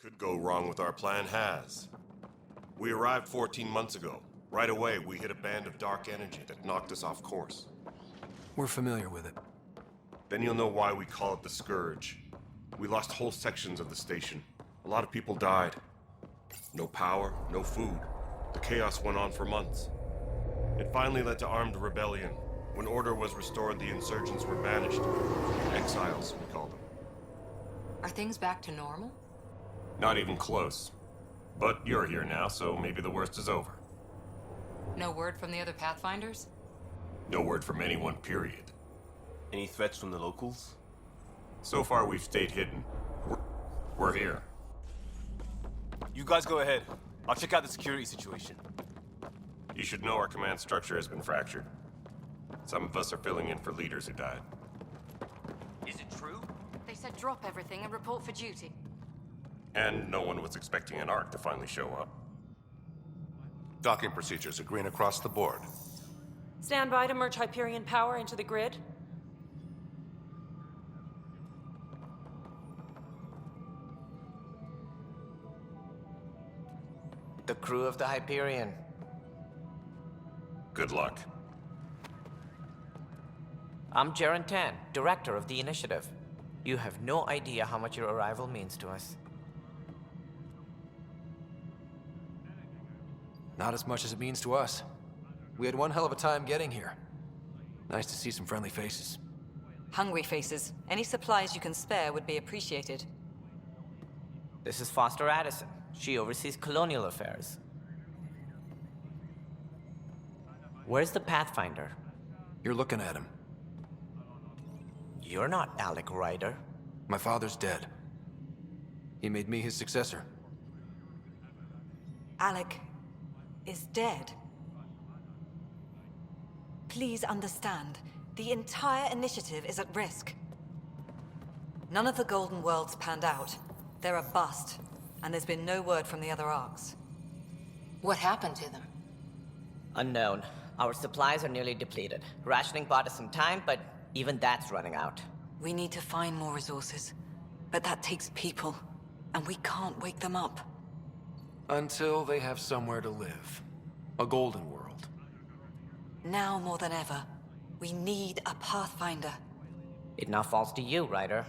could go wrong with our plan has. We arrived 14 months ago. Right away, we hit a band of dark energy that knocked us off course. We're familiar with it. Then you'll know why we call it the Scourge. We lost whole sections of the station. A lot of people died. No power, no food. The chaos went on for months. It finally led to armed rebellion. When order was restored, the insurgents were banished. Exiles, we call them. Are things back to normal? Not even close. But you're here now, so maybe the worst is over. No word from the other Pathfinders? No word from anyone, period. Any threats from the locals? So far, we've stayed hidden. We're here. You guys go ahead. I'll check out the security situation. You should know our command structure has been fractured. Some of us are filling in for leaders who died. Is it true? They said drop everything and report for duty. And no one was expecting an Ark to finally show up. Docking procedures are green across the board. Stand by to merge Hyperion power into the grid. The crew of the Hyperion. Good luck. I'm Jaren Tan, director of the initiative. You have no idea how much your arrival means to us. Not as much as it means to us. We had one hell of a time getting here. Nice to see some friendly faces. Hungry faces. Any supplies you can spare would be appreciated. This is Foster Addison. She oversees colonial affairs. Where's the Pathfinder? You're looking at him. You're not Alec Ryder. My father's dead. He made me his successor. Alec is dead. Please understand, the entire initiative is at risk. None of the Golden Worlds panned out. They're a bust, and there's been no word from the other arcs. What happened to them? Unknown. Our supplies are nearly depleted. Rationing bought us some time, but even that's running out. We need to find more resources, but that takes people, and we can't wake them up. Until they have somewhere to live. A golden world. Now more than ever, we need a Pathfinder. It now falls to you, Ryder.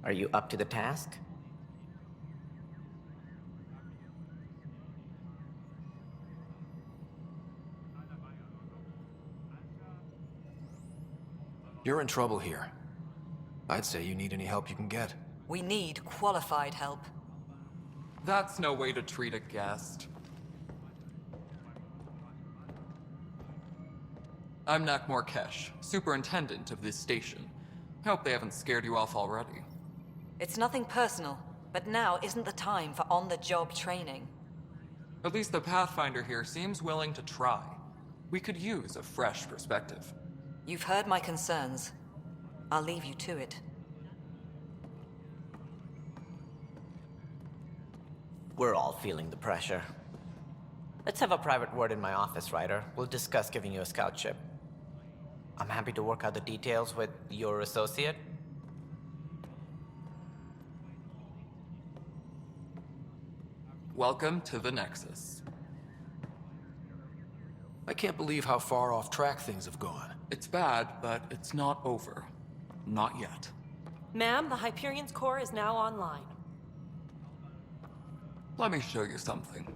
Are you up to the task? You're in trouble here. I'd say you need any help you can get. We need qualified help. That's no way to treat a guest. I'm Nakmor Kesh, superintendent of this station. Hope they haven't scared you off already. It's nothing personal, but now isn't the time for on-the-job training. At least the Pathfinder here seems willing to try. We could use a fresh perspective. You've heard my concerns. I'll leave you to it. We're all feeling the pressure. Let's have a private word in my office, Ryder. We'll discuss giving you a scout ship. I'm happy to work out the details with your associate. Welcome to the Nexus. I can't believe how far off track things have gone. It's bad, but it's not over. Not yet. Ma'am, the Hyperion's core is now online. Let me show you something.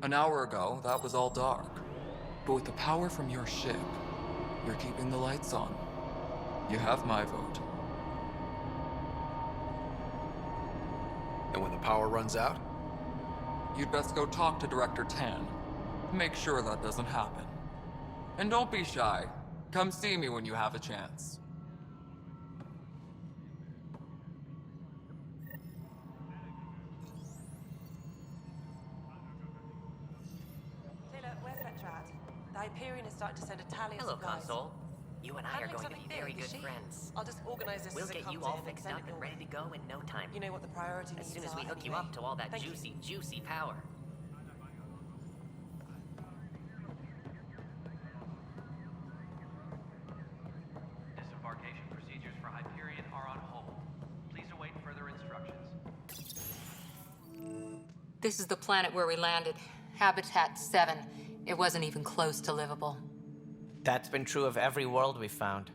An hour ago, that was all dark. But with the power from your ship, you're keeping the lights on. You have my vote. And when the power runs out? You'd best go talk to Director Tan. Make sure that doesn't happen. And don't be shy. Come see me when you have a chance. Taylor, where's Petra at? The Hyperion is starting to send a tally of Hello, supplies. Console. You and I are Handling going to something be very big, is good she? friends. I'll just organize this We'll as it get comes you all in fixed send up it and your ready way. to go in no time. You know what the priority As needs soon as we are hook you anyway. up to all that Thank you. juicy power. Disembarkation procedures for Hyperion are on hold. This is the planet where we landed. Habitat 7. It wasn't even close to livable. That's been true of every world we've found.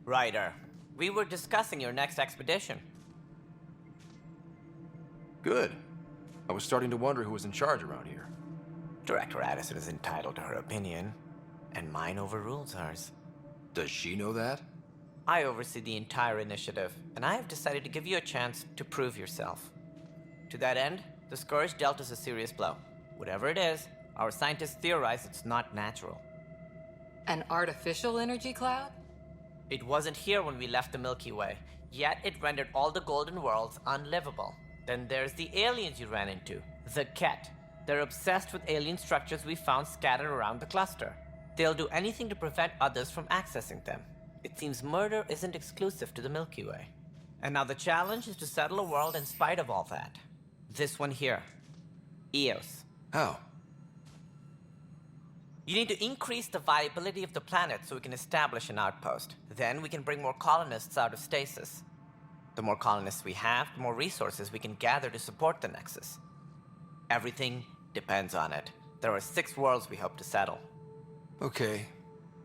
Ryder, we were discussing your next expedition. Good. I was starting to wonder who was in charge around here. Director Addison is entitled to her opinion, and mine overrules hers. Does she know that? I oversee the entire initiative, and I have decided to give you a chance to prove yourself. To that end, the Scourge dealt us a serious blow. Whatever it is, our scientists theorize it's not natural. An artificial energy cloud? It wasn't here when we left the Milky Way, yet it rendered all the Golden Worlds unlivable. Then there's the aliens you ran into, the Ket. They're obsessed with alien structures we found scattered around the cluster. They'll do anything to prevent others from accessing them. It seems murder isn't exclusive to the Milky Way. And now the challenge is to settle a world in spite of all that. This one here. Eos. How? You need to increase the viability of the planet so we can establish an outpost. Then we can bring more colonists out of stasis. The more colonists we have, the more resources we can gather to support the Nexus. Everything depends on it. There are 6 worlds we hope to settle. Okay,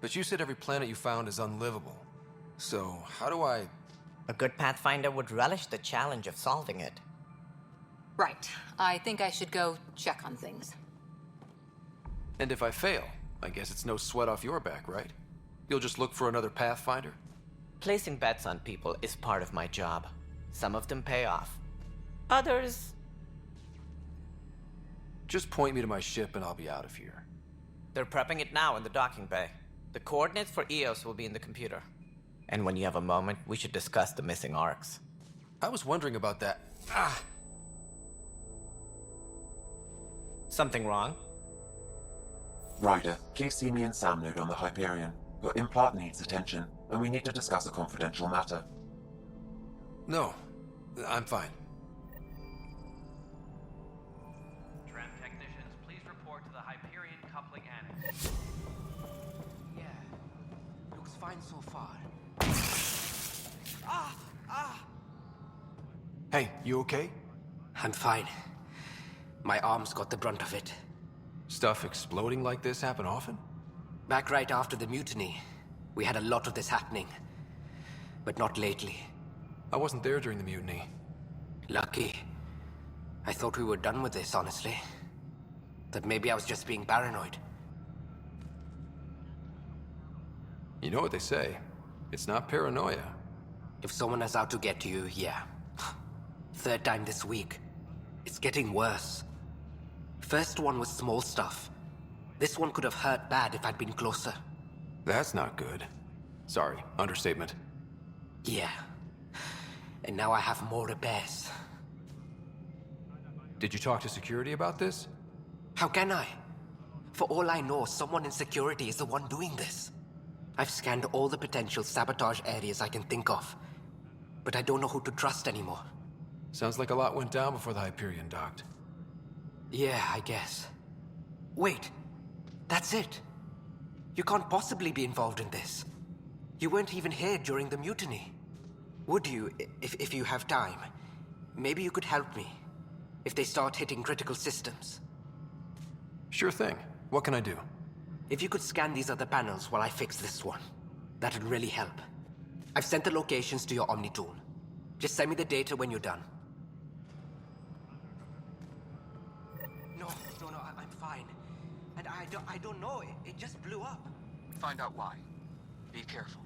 but you said every planet you found is unlivable. So, how do I... A good Pathfinder would relish the challenge of solving it. Right. I think I should go check on things. And if I fail, I guess it's no sweat off your back, right? You'll just look for another Pathfinder? Placing bets on people is part of my job. Some of them pay off. Others... Just point me to my ship and I'll be out of here. They're prepping it now in the docking bay. The coordinates for Eos will be in the computer. And when you have a moment, we should discuss the missing arcs. I was wondering about that. Something wrong? Ryder, please see me and Sam node on the Hyperion. Your implant needs attention, and we need to discuss a confidential matter. No, I'm fine. Tram technicians, please report to the Hyperion coupling annex. Yeah, looks fine so far. Hey, you okay? I'm fine. My arms got the brunt of it. Stuff exploding like this happen often? Back right after the mutiny, we had a lot of this happening. But not lately. I wasn't there during the mutiny. Lucky. I thought we were done with this, honestly. That maybe I was just being paranoid. You know what they say. It's not paranoia. If someone is out to get you, yeah. 3rd time this week. It's getting worse. First one was small stuff. This one could have hurt bad if I'd been closer. That's not good. Sorry, understatement. Yeah. And now I have more repairs. Did you talk to security about this? How can I? For all I know, someone in security is the one doing this. I've scanned all the potential sabotage areas I can think of. But I don't know who to trust anymore. Sounds like a lot went down before the Hyperion docked. Yeah, I guess. Wait. That's it. You can't possibly be involved in this. You weren't even here during the mutiny. Would you, if you have time? Maybe you could help me. If they start hitting critical systems. Sure thing. What can I do? If you could scan these other panels while I fix this one, that'd really help. I've sent the locations to your Omni tool. Just send me the data when you're done. No, I'm fine. And I don't know, it just blew up. Find out why. Be careful.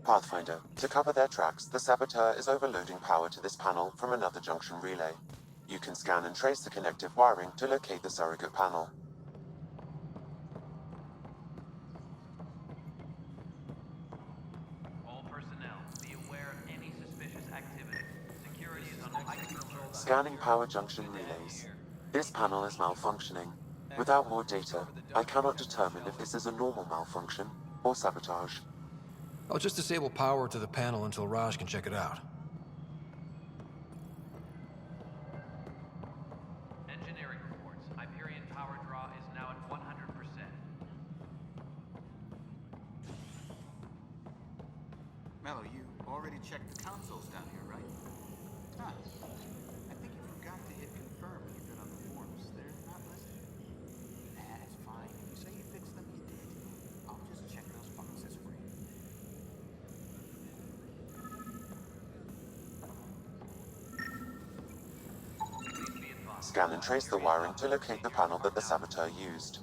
Pathfinder, to cover their tracks, the Saboteur is overloading power to this panel from another junction relay. You can scan and trace the connective wiring to locate the surrogate panel. All personnel, be aware of any suspicious activity. Security is under control. Scanning power junction relays. This panel is malfunctioning. Without more data, I cannot determine if this is a normal malfunction or sabotage. I'll just disable power to the panel until Raj can check it out. Engineering reports. Hyperion power draw is now at 100%. Hello, you already checked the consoles down here, right? Huh. I think you forgot to hit confirm when you fill out the forms. They're not listed. That's fine. If you say you fixed them, you did. I'll just check those boxes for you. Scan and trace the wiring to locate the panel that the saboteur used.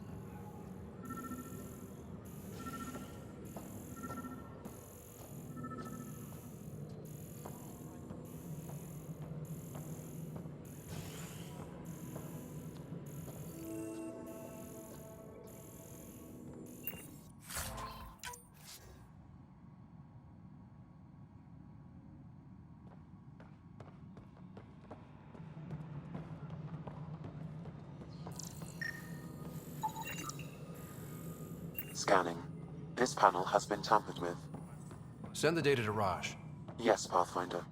Scanning. This panel has been tampered with. Send the data to Raj. Yes, Pathfinder.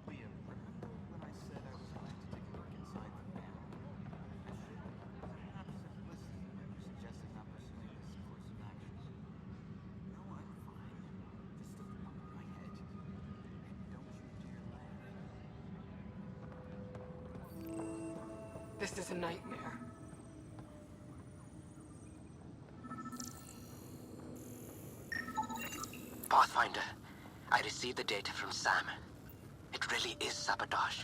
Leah, remember when I said I was going to take a look inside the panel? I should have simplicity when you suggested not pursuing this course of action. No, I'm fine. Just a lump in my head. And don't you dare laugh. This is a nightmare. Pathfinder, I received the data from Sam. It really is sabotage.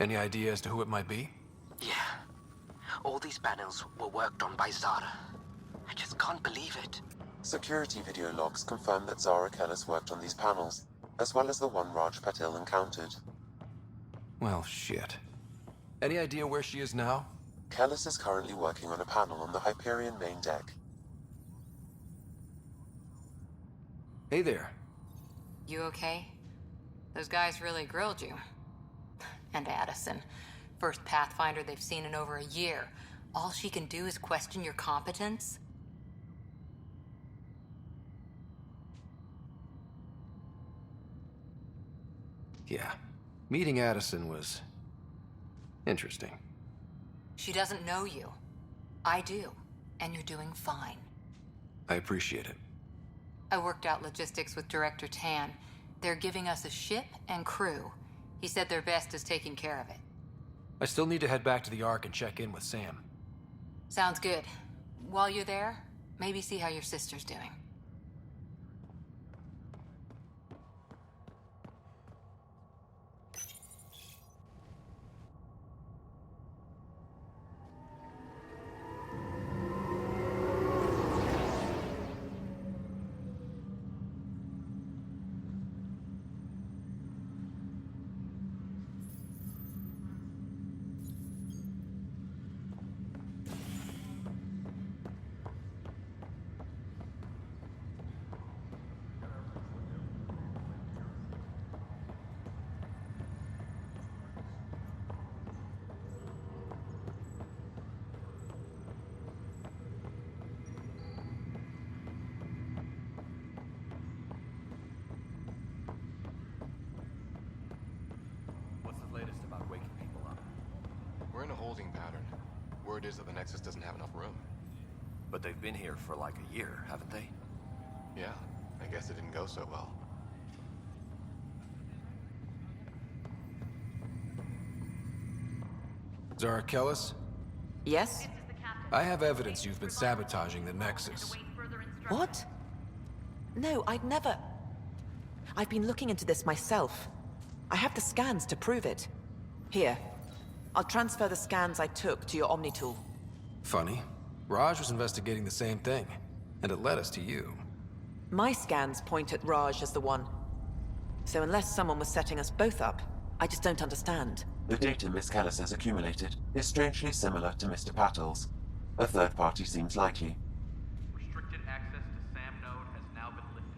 Any idea as to who it might be? Yeah. All these panels were worked on by Zara. I just can't believe it. Security video logs confirm that Zara Kellis worked on these panels, as well as the one Raj Patil encountered. Well, shit. Any idea where she is now? Kellis is currently working on a panel on the Hyperion main deck. Hey there. You okay? Those guys really grilled you. And Addison. First Pathfinder they've seen in over a year. All she can do is question your competence? Yeah. Meeting Addison was interesting. She doesn't know you. I do. And you're doing fine. I appreciate it. I worked out logistics with Director Tan. They're giving us a ship and crew. He said their best is taking care of it. I still need to head back to the Ark and check in with Sam. Sounds good. While you're there, maybe see how your sister's doing. We're in a holding pattern. Word is that the Nexus doesn't have enough room. But they've been here for like a year, haven't they? Yeah, I guess it didn't go so well. Zara Kellis? Yes? I have evidence you've been sabotaging the Nexus. What? No, I'd never... I've been looking into this myself. I have the scans to prove it. Here. I'll transfer the scans I took to your Omni tool. Funny. Raj was investigating the same thing, and it led us to you. My scans point at Raj as the one. So unless someone was setting us both up, I just don't understand. The data Miss Kellis has accumulated is strangely similar to Mr. Patel's. A third party seems likely. Restricted access to SAM node has now been lifted.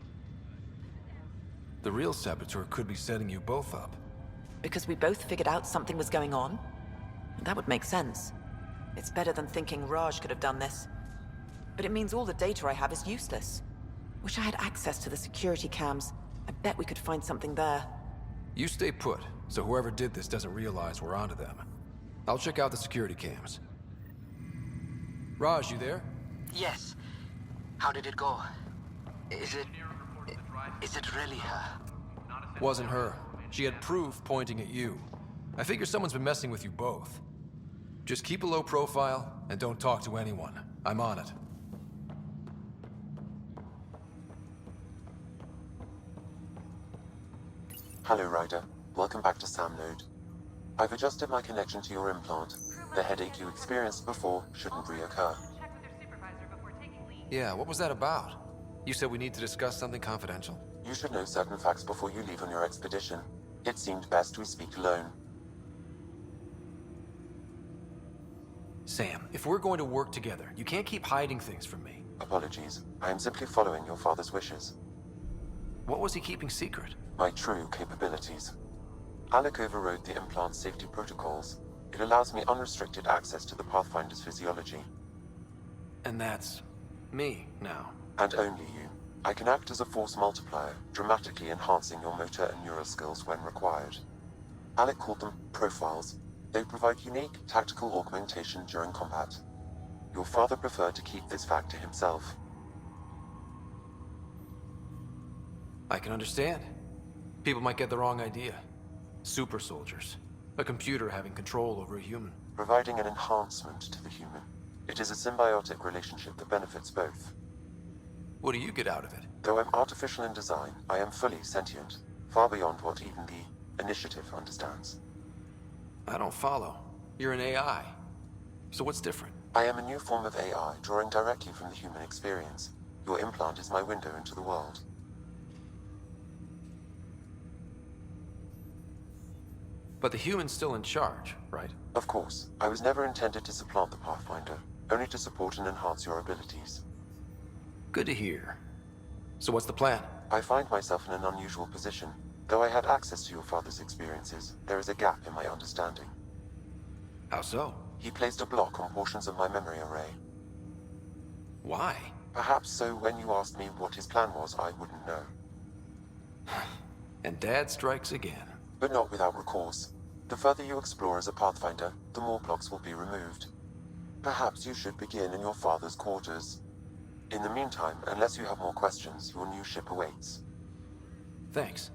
The real saboteur could be setting you both up. Because we both figured out something was going on? That would make sense. It's better than thinking Raj could have done this. But it means all the data I have is useless. Wish I had access to the security cams. I bet we could find something there. You stay put, so whoever did this doesn't realize we're onto them. I'll check out the security cams. Raj, you there? Yes. How did it go? Is it... Is it really her? Wasn't her. She had proof pointing at you. I figure someone's been messing with you both. Just keep a low profile and don't talk to anyone. I'm on it. Hello, Ryder. Welcome back to Sam Node. I've adjusted my connection to your implant. The headache you experienced before shouldn't reoccur. Yeah, what was that about? You said we need to discuss something confidential. You should know certain facts before you leave on your expedition. It seemed best we speak alone. Sam, if we're going to work together, you can't keep hiding things from me. Apologies. I am simply following your father's wishes. What was he keeping secret? My true capabilities. Alec overrode the implant's safety protocols. It allows me unrestricted access to the Pathfinder's physiology. And that's me now. And only you. I can act as a force multiplier, dramatically enhancing your motor and neural skills when required. Alec called them profiles. They provide unique tactical augmentation during combat. Your father preferred to keep this fact to himself. I can understand. People might get the wrong idea. Super soldiers. A computer having control over a human. Providing an enhancement to the human. It is a symbiotic relationship that benefits both. What do you get out of it? Though I'm artificial in design, I am fully sentient, far beyond what even the Initiative understands. I don't follow. You're an AI. So what's different? I am a new form of AI, drawing directly from the human experience. Your implant is my window into the world. But the human's still in charge, right? Of course. I was never intended to supplant the Pathfinder, only to support and enhance your abilities. Good to hear. So what's the plan? I find myself in an unusual position. Though I had access to your father's experiences, there is a gap in my understanding. How so? He placed a block on portions of my memory array. Why? Perhaps so when you asked me what his plan was, I wouldn't know. And Dad strikes again. But not without recourse. The further you explore as a Pathfinder, the more blocks will be removed. Perhaps you should begin in your father's quarters. In the meantime, unless you have more questions, your new ship awaits. Thanks.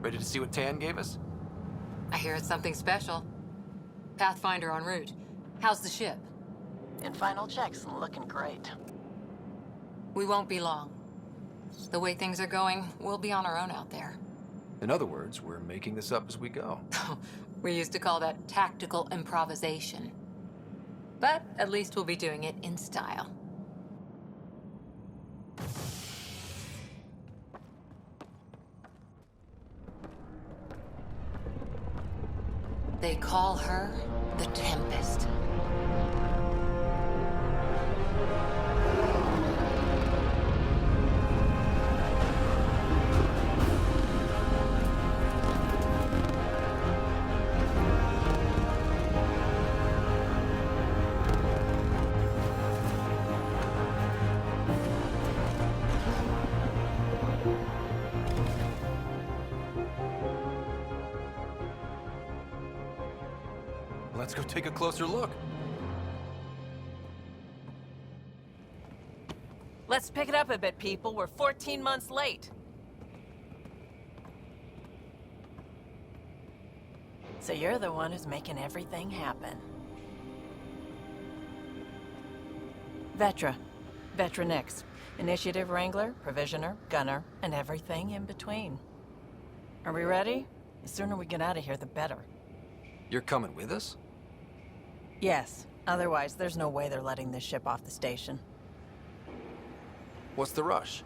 Ready to see what Tan gave us? I hear it's something special. Pathfinder en route. How's the ship? In final checks, looking great. We won't be long. The way things are going, we'll be on our own out there. In other words, we're making this up as we go. We used to call that tactical improvisation. But at least we'll be doing it in style. They call her the Tempest. Let's go take a closer look. Let's pick it up a bit, people. We're 14 months late. So you're the one who's making everything happen. Vetra. Vetra Nix. Initiative Wrangler, Provisioner, Gunner, and everything in between. Are we ready? The sooner we get out of here, the better. You're coming with us? Yes. Otherwise, there's no way they're letting this ship off the station. What's the rush?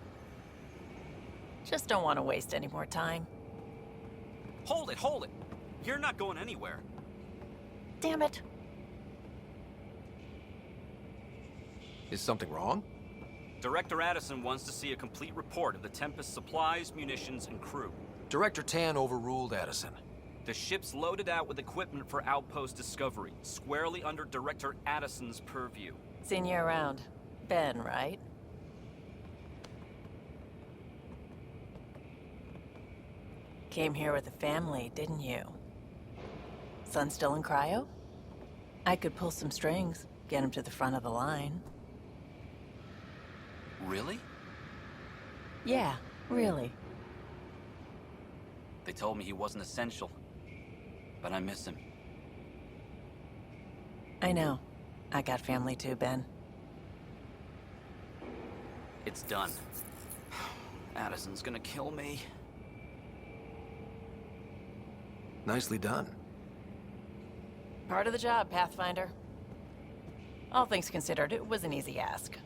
Just don't want to waste any more time. Hold it, hold it! You're not going anywhere. Damn it. Is something wrong? Director Addison wants to see a complete report of the Tempest's supplies, munitions, and crew. Director Tan overruled Addison. The ship's loaded out with equipment for outpost discovery, squarely under Director Addison's purview. Seen you around. Ben, right? Came here with a family, didn't you? Son still in cryo? I could pull some strings, get him to the front of the line. Really? Yeah, really. They told me he wasn't essential, but I miss him. I know. I got family too, Ben. It's done. Addison's gonna kill me. Nicely done. Part of the job, Pathfinder. All things considered, it was an easy ask.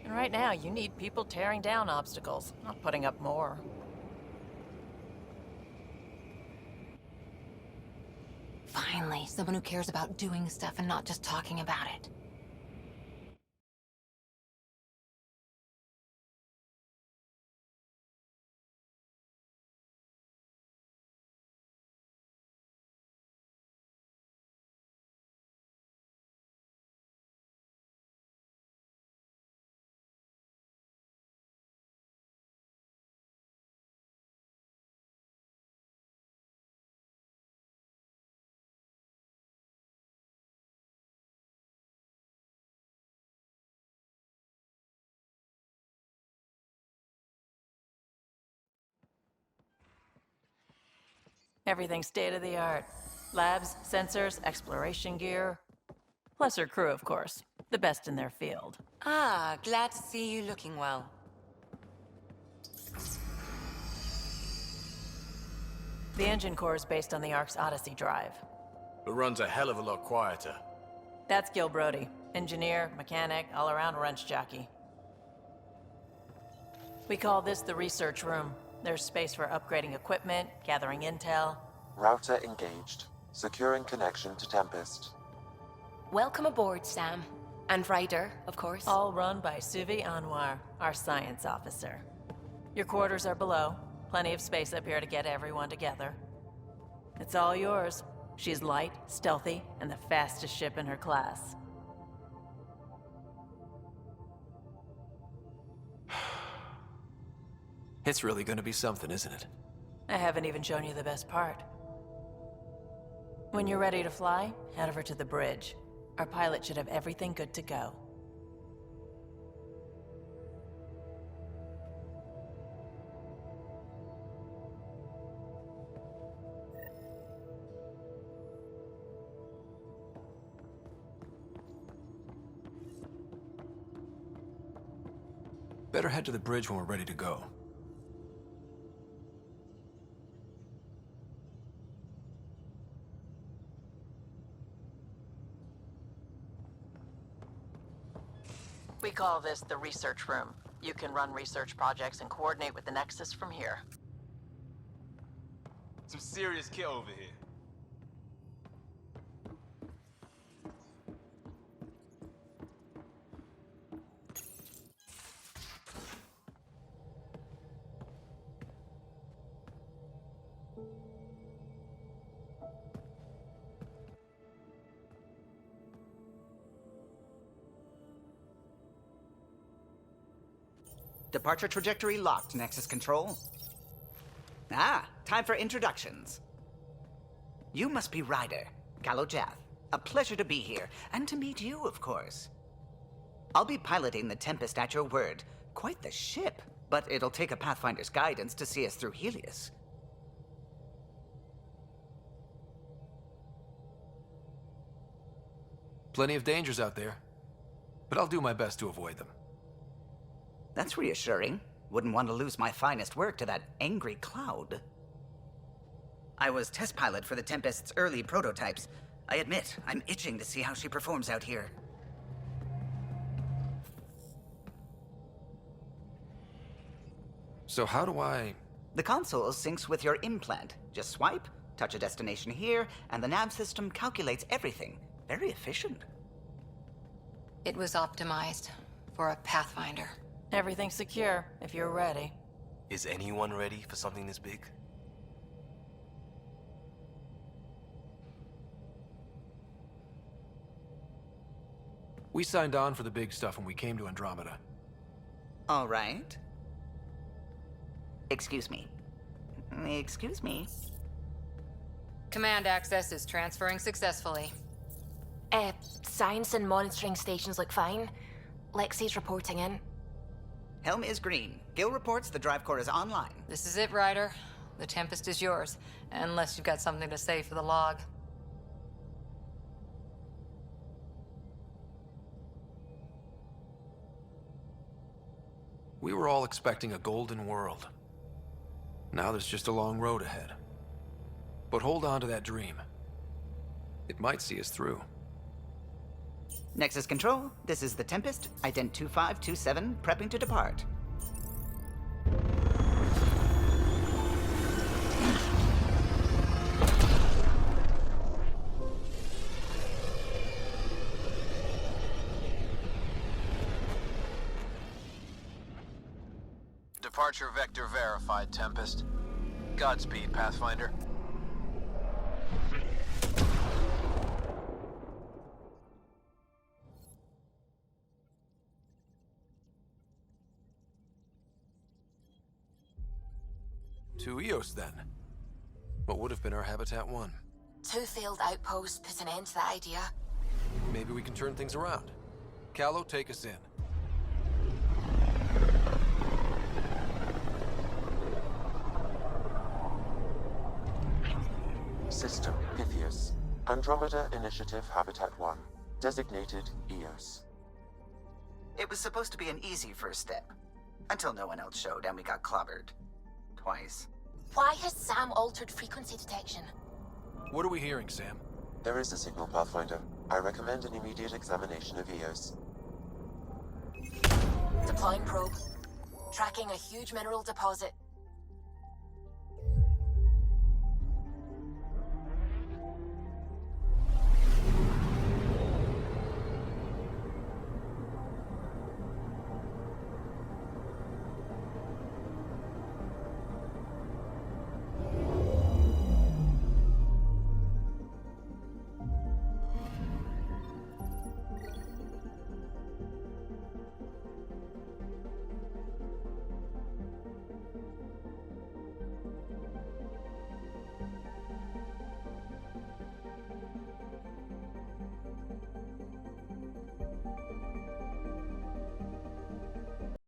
And right now, you need people tearing down obstacles, not putting up more. Finally, someone who cares about doing stuff and not just talking about it. Everything's state-of-the-art. Labs, sensors, exploration gear. Plus her crew, of course. The best in their field. Ah, glad to see you looking well. The engine core is based on the Ark's Odyssey drive. It runs a hell of a lot quieter. That's Gil Brody. Engineer, mechanic, all-around wrench jockey. We call this the research room. There's space for upgrading equipment, gathering intel. Router engaged. Securing connection to Tempest. Welcome aboard, Sam. And Ryder, of course. All run by Suvi Anwar, our science officer. Your quarters are below. Plenty of space up here to get everyone together. It's all yours. She's light, stealthy, and the fastest ship in her class. It's really gonna be something, isn't it? I haven't even shown you the best part. When you're ready to fly, head over to the bridge. Our pilot should have everything good to go. Better head to the bridge when we're ready to go. We call this the research room. You can run research projects and coordinate with the Nexus from here. Some serious kit over here. Departure trajectory locked, Nexus Control. Ah, time for introductions. You must be Ryder, Kalojath. A pleasure to be here, and to meet you, of course. I'll be piloting the Tempest at your word. Quite the ship, but it'll take a Pathfinder's guidance to see us through Helios. Plenty of dangers out there, but I'll do my best to avoid them. That's reassuring. Wouldn't want to lose my finest work to that angry cloud. I was test pilot for the Tempest's early prototypes. I admit, I'm itching to see how she performs out here. So how do I... The console syncs with your implant. Just swipe, touch a destination here, and the nav system calculates everything. Very efficient. It was optimized for a Pathfinder. Everything's secure, if you're ready. Is anyone ready for something this big? We signed on for the big stuff when we came to Andromeda. All right. Excuse me. Excuse me. Command access is transferring successfully. Science and monitoring stations look fine. Lexi's reporting in. Helm is green. Gil reports the drive core is online. This is it, Ryder. The Tempest is yours, unless you've got something to say for the log. We were all expecting a golden world. Now there's just a long road ahead. But hold on to that dream. It might see us through. Nexus Control, this is the Tempest, ident 2527, prepping to depart. Departure vector verified, Tempest. Godspeed, Pathfinder. To Eos, then. What would have been our Habitat 1? 2 failed outposts put an end to that idea. Maybe we can turn things around. Callow, take us in. System Pythias. Andromeda Initiative Habitat 1. Designated Eos. It was supposed to be an easy first step. Until no one else showed and we got clobbered. Twice. Why has Sam altered frequency detection? What are we hearing, Sam? There is a signal, Pathfinder. I recommend an immediate examination of Eos. Deploying probe. Tracking a huge mineral deposit